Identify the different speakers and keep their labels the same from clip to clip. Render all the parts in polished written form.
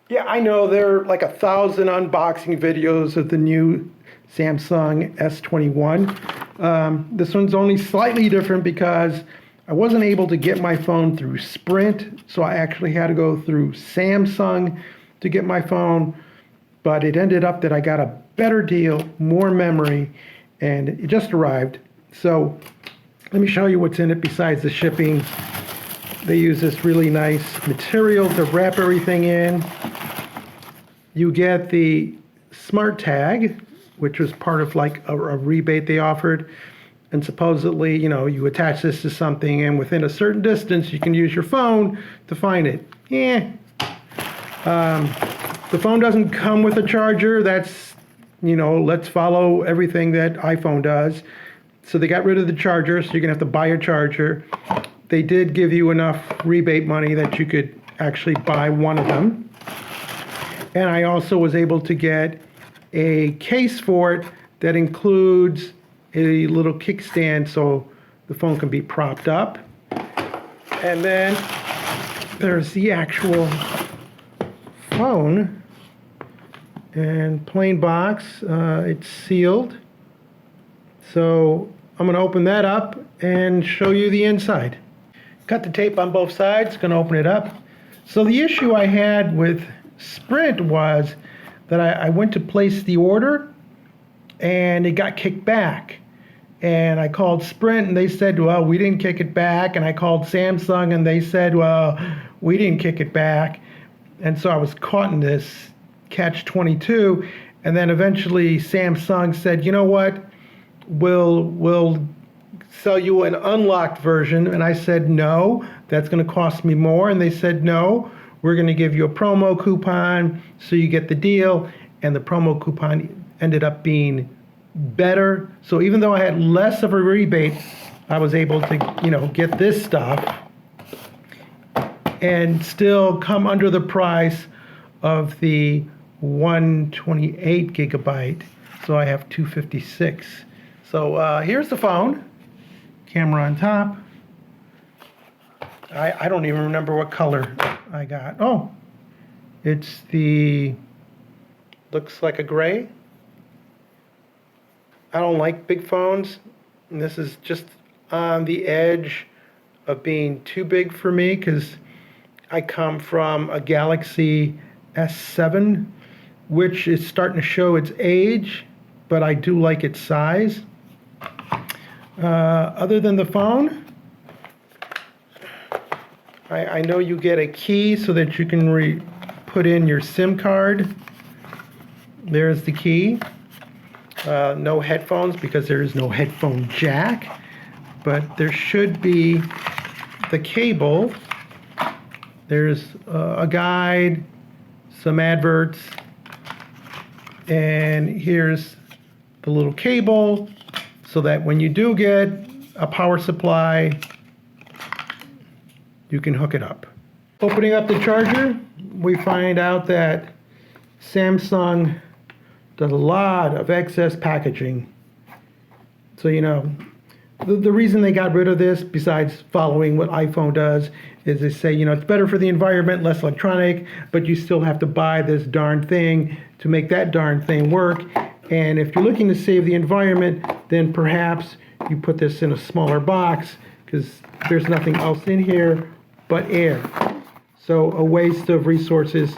Speaker 1: Yeah, I know there are like 1,000 unboxing videos of the new Samsung S21. This one's only slightly different because I wasn't able to get my phone through Sprint, so I actually had to go through Samsung to get my phone. But it ended up that I got a better deal, more memory, and it just arrived. So let me show you what's in it besides the shipping. They use this really nice material to wrap everything in. You get the smart tag, which was part of like a rebate they offered. And supposedly, you attach this to something and within a certain distance, you can use your phone to find it. The phone doesn't come with a charger. That's, let's follow everything that iPhone does. So they got rid of the charger, so you're gonna have to buy a charger. They did give you enough rebate money that you could actually buy one of them. And I also was able to get a case for it that includes a little kickstand so the phone can be propped up. And then there's the actual phone and plain box. It's sealed. So I'm going to open that up and show you the inside. Cut the tape on both sides, going to open it up. So the issue I had with Sprint was that I went to place the order and it got kicked back. And I called Sprint and they said, well, we didn't kick it back. And I called Samsung and they said, well, we didn't kick it back. And so I was caught in this catch-22. And then eventually Samsung said, you know what? We'll sell you an unlocked version. And I said, no, that's going to cost me more. And they said, no, we're going to give you a promo coupon so you get the deal. And the promo coupon ended up being better. So even though I had less of a rebate, I was able to, get this stuff and still come under the price of the 128 gigabyte. So I have 256. So here's the phone, camera on top. I don't even remember what color I got. Oh, it's looks like a gray. I don't like big phones. And this is just on the edge of being too big for me because I come from a Galaxy S7, which is starting to show its age, but I do like its size. Other than the phone, I know you get a key so that you can put in your SIM card. There's the key. No headphones because there is no headphone jack, but there should be the cable. There's a guide, some adverts, and here's the little cable so that when you do get a power supply, you can hook it up. Opening up the charger, we find out that Samsung does a lot of excess packaging. So, the reason they got rid of this, besides following what iPhone does, is they say, it's better for the environment, less electronic, but you still have to buy this darn thing to make that darn thing work. And if you're looking to save the environment, then perhaps you put this in a smaller box because there's nothing else in here but air. So a waste of resources.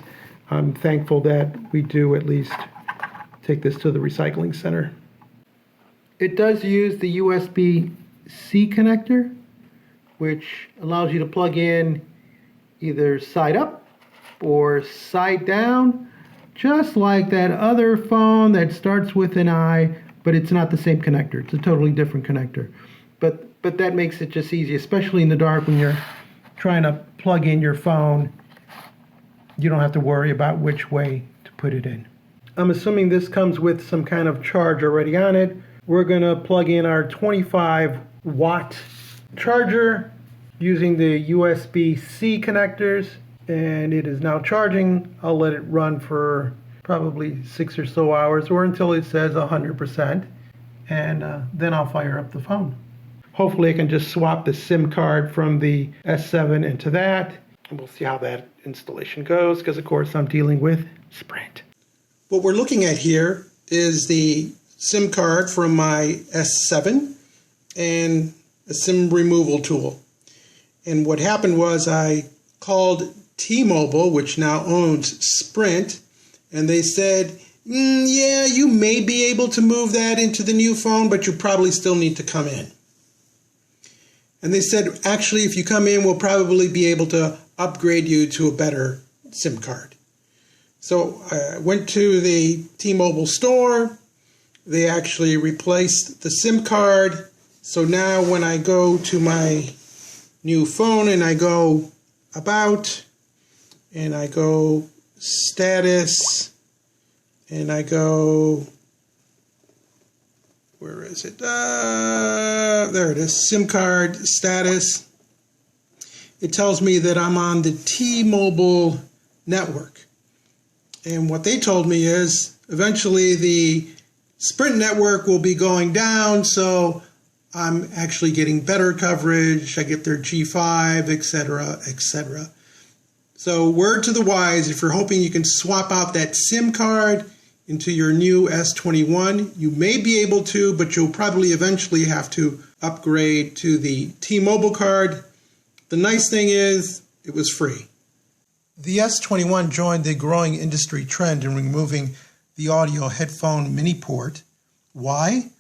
Speaker 1: I'm thankful that we do at least take this to the recycling center. It does use the USB-C connector, which allows you to plug in either side up or side down, just like that other phone that starts with an I, but it's not the same connector. It's a totally different connector. But that makes it just easy, especially in the dark when you're trying to plug in your phone. You don't have to worry about which way to put it in. I'm assuming this comes with some kind of charge already on it. We're going to plug in our 25-watt charger using the USB-C connectors, and it is now charging. I'll let it run for probably 6 or so hours or until it says 100%, and then I'll fire up the phone. Hopefully I can just swap the SIM card from the S7 into that. And we'll see how that installation goes, because of course I'm dealing with Sprint. What we're looking at here is the SIM card from my S7 and a SIM removal tool. And what happened was I called T-Mobile, which now owns Sprint, and they said, yeah, you may be able to move that into the new phone, but you probably still need to come in. And they said, actually, if you come in, we'll probably be able to upgrade you to a better SIM card. So I went to the T-Mobile store. They actually replaced the SIM card. So now when I go to my new phone and I go about, and I go status, and I go, where is it? There it is, SIM card status. It tells me that I'm on the T-Mobile network. And what they told me is eventually the Sprint network will be going down, so I'm actually getting better coverage. I get their G5, etc., etc. So word to the wise, if you're hoping you can swap out that SIM card into your new S21, you may be able to, but you'll probably eventually have to upgrade to the T-Mobile card. The nice thing is, it was free. The S21 joined the growing industry trend in removing the audio headphone mini port. Why?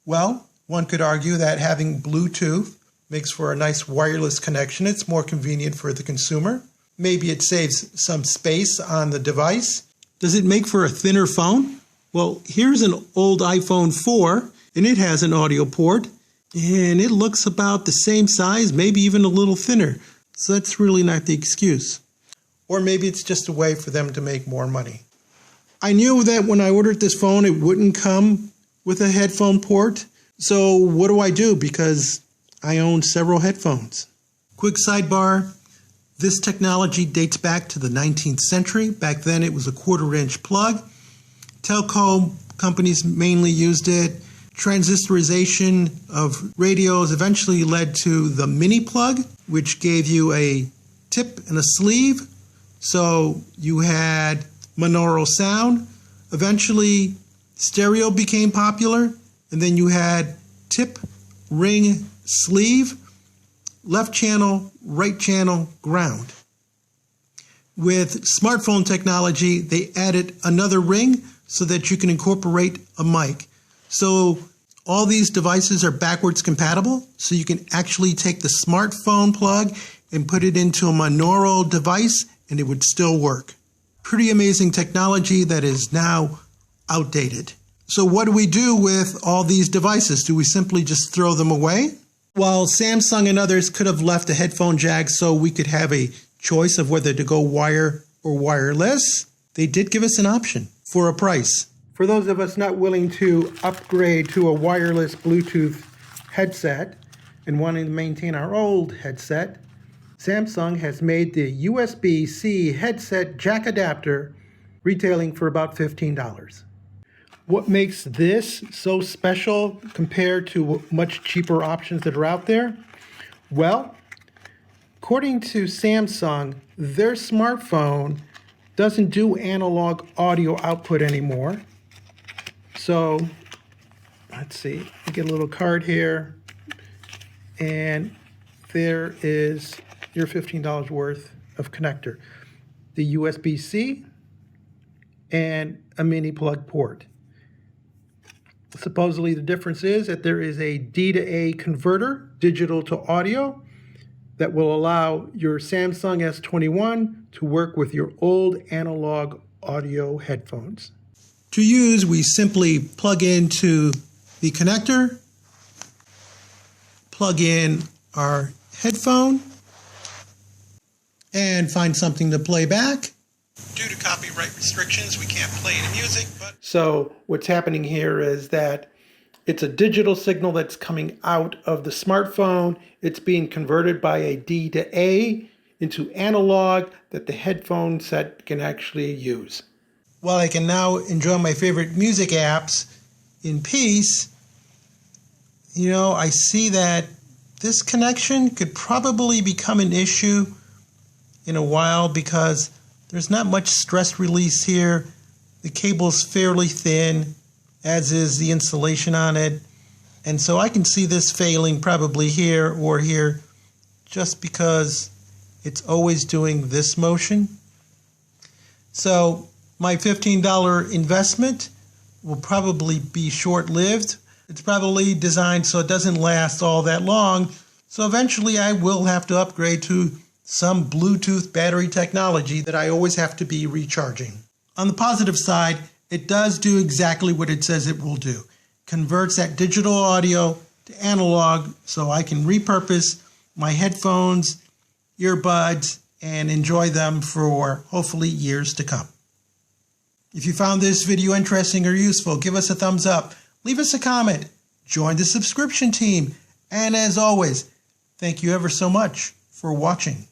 Speaker 1: Well, one could argue that having Bluetooth makes for a nice wireless connection. It's more convenient for the consumer. Maybe it saves some space on the device. Does it make for a thinner phone? Well, here's an old iPhone 4, and it has an audio port, and it looks about the same size, maybe even a little thinner. So that's really not the excuse. Or maybe it's just a way for them to make more money. I knew that when I ordered this phone, it wouldn't come with a headphone port. So what do I do? Because I own several headphones. Quick sidebar. This technology dates back to the 19th century. Back then it was a 1/4-inch plug. Telco companies mainly used it. Transistorization of radios eventually led to the mini plug, which gave you a tip and a sleeve. So you had monaural sound. Eventually stereo became popular, and then you had tip, ring, sleeve, left channel, right channel, ground. With smartphone technology, they added another ring so that you can incorporate a mic. So all these devices are backwards compatible, so you can actually take the smartphone plug and put it into a monaural device and it would still work. Pretty amazing technology that is now outdated. So what do we do with all these devices? Do we simply just throw them away? While Samsung and others could have left a headphone jack so we could have a choice of whether to go wire or wireless, they did give us an option for a price. For those of us not willing to upgrade to a wireless Bluetooth headset and wanting to maintain our old headset, Samsung has made the USB-C headset jack adapter retailing for about $15. What makes this so special compared to much cheaper options that are out there? Well, according to Samsung, their smartphone doesn't do analog audio output anymore. So, let's see, I get a little card here, and there is your $15 worth of connector. The USB-C and a mini plug port. Supposedly the difference is that there is a D to A converter, digital to audio, that will allow your Samsung S21 to work with your old analog audio headphones. To use, we simply plug into the connector, plug in our headphone, and find something to play back. Due to copyright restrictions, we can't play any music. So what's happening here is that it's a digital signal that's coming out of the smartphone. It's being converted by a D to A into analog that the headphone set can actually use. While I can now enjoy my favorite music apps in peace, I see that this connection could probably become an issue in a while because there's not much stress release here. The cable's fairly thin, as is the insulation on it. And so I can see this failing probably here or here just because it's always doing this motion. So my $15 investment will probably be short-lived. It's probably designed so it doesn't last all that long. So eventually I will have to upgrade to some Bluetooth battery technology that I always have to be recharging. On the positive side, it does do exactly what it says it will do. Converts that digital audio to analog so I can repurpose my headphones, earbuds, and enjoy them for hopefully years to come. If you found this video interesting or useful, give us a thumbs up, leave us a comment, join the subscription team, and as always, thank you ever so much for watching.